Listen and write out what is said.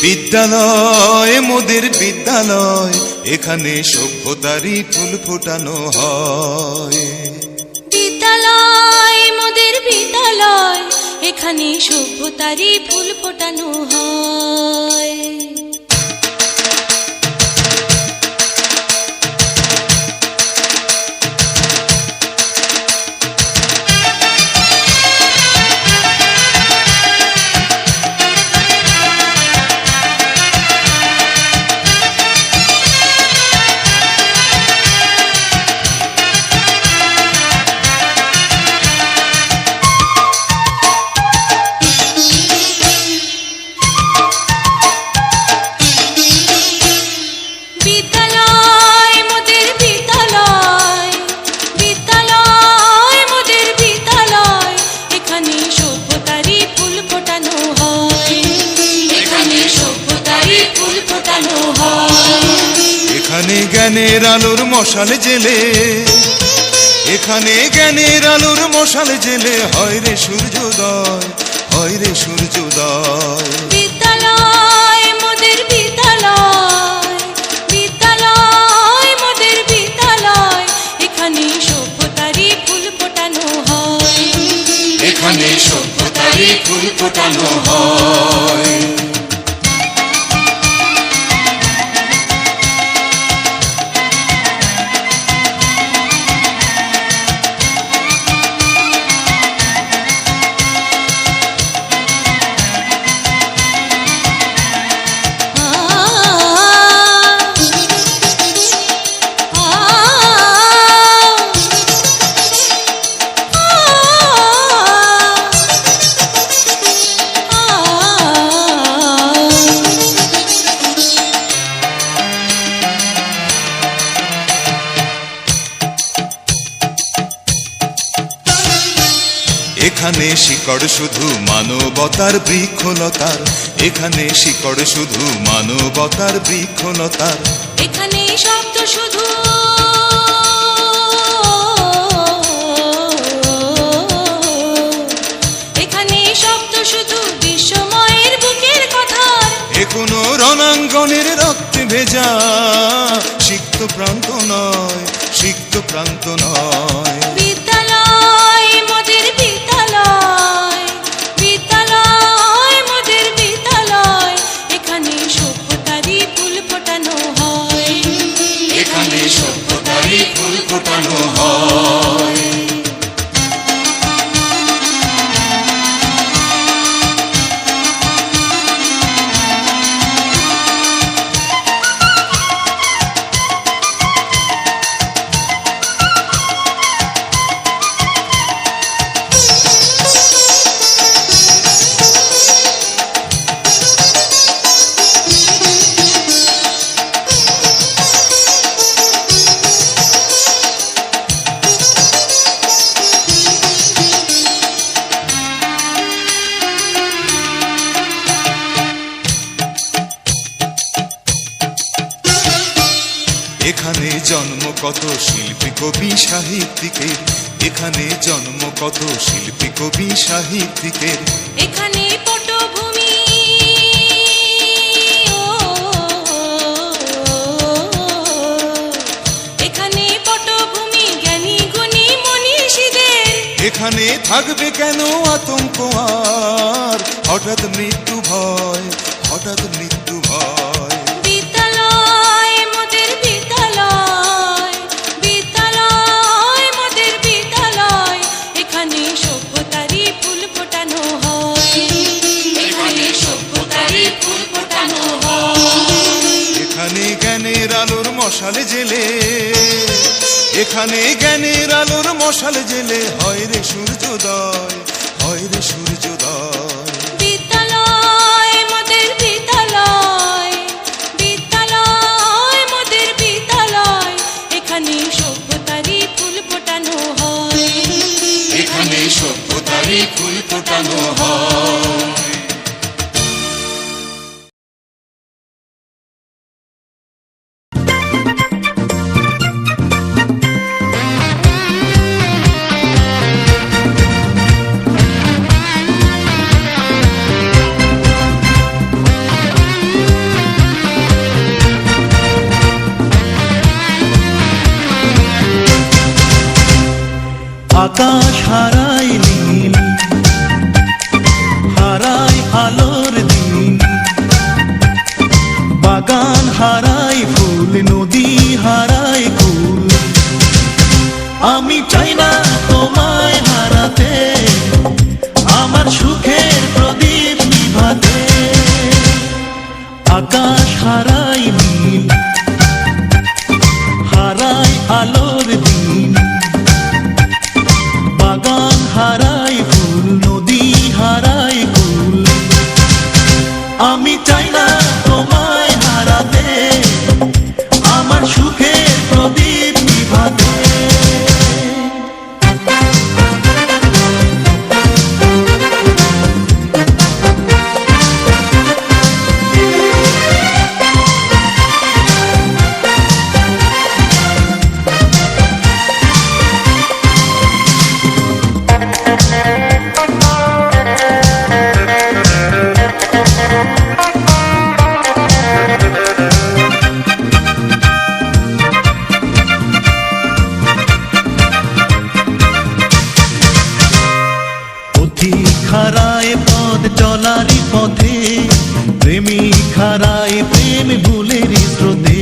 বিদ্যালয় মোদের বিদ্যালয়, এখানে সভ্যতারই ফুল ফোটানো হয়। বিদ্যালয় মোদের বিদ্যালয়, এখানে সভ্যতারই ফুল ফোটানো হয়। এখানে জ্ঞানের আলোর মশাল জেলে, এখানে জ্ঞানের আলোর মশাল জেলে হয় রে সূর্যোদয়, হয় রে সূর্যোদয়। বিদ্যালয় মোদের বিদ্যালয়, বিদ্যালয় মোদের বিদ্যালয়, এখানে সভ্যতারই ফুল ফোটানো হয়। এখানে সভ্যতারই ফুল ফোটানো হয়। এখানে শিকড় শুধু মানবতার বৃক্ষলতার, এখানে শিকড় শুধু মানবতার বৃক্ষলতার। এখানে শব্দ শুধু এখানে শব্দ শুধু বিশ্বময়ের বুকের কথা। এ কোনো রণাঙ্গনের রক্তে ভেজা সিক্ত প্রান্ত নয়, সিক্ত প্রান্ত নয়। বিদ্যালয় মোদের বিদ্যালয়, বিদ্যালয় মোদের বিদ্যালয়, এখানে সভ্যতারই ফুল ফোটানো হয়। এখানে সভ্যতারই ফুল ফোটানো হয়। এখানে জন্ম কত শিল্পী কবি সাহিত্যিকের, এখানে জন্ম কত শিল্পী কবি সাহিত্যিকের। এখানে পটভূমি এখানে পটভূমি জ্ঞানী গুণী মনীষীদের। এখানে থাকবে কেন আতঙ্ক আর হঠাৎ মৃত্যু ভয়, হঠাৎ মৃত্যু ভয়। বিদ্যালয় মোদের বিদ্যালয়, বিদ্যালয় মোদের বিদ্যালয়, এখানে সভ্যতারই ফুল ফোটানো হয়। এখানে সভ্যতারই ফুল ফোটানো হয়। এখানে জ্ঞানের আলোর মশাল জেলে, এখানে জ্ঞানের আলোর মশাল জেলে হয় রে সূর্যোদয়, হয় রে সূর্যোদয়। বিদ্যালয় মোদের বিদ্যালয়, বিদ্যালয় মোদের বিদ্যালয়, এখানে সভ্যতারই ফুল ফোটানো হয়। এখানে সভ্যতারই ফুল ফোটানো হয়। আকাশ হারায় নীল, হারায় আলোর দিন, বাগান হারায় ফুল, নদী হারায় কুল। আমি চাই না তোমায় হারাতে, আমার সুখের প্রদীপ নিভাতে। আকাশ হারায় নীল, হারায় আলোর দিন, বাগান হারায় ফুল, নদী হারায় কুল। আমি চাই না তোমায় হারাতে, আমার সুখের প্রদীপ নিভাতে। হারায় পথ চলারই পথে, প্রেমিক হারায় প্রেম ভুলের স্রোতে।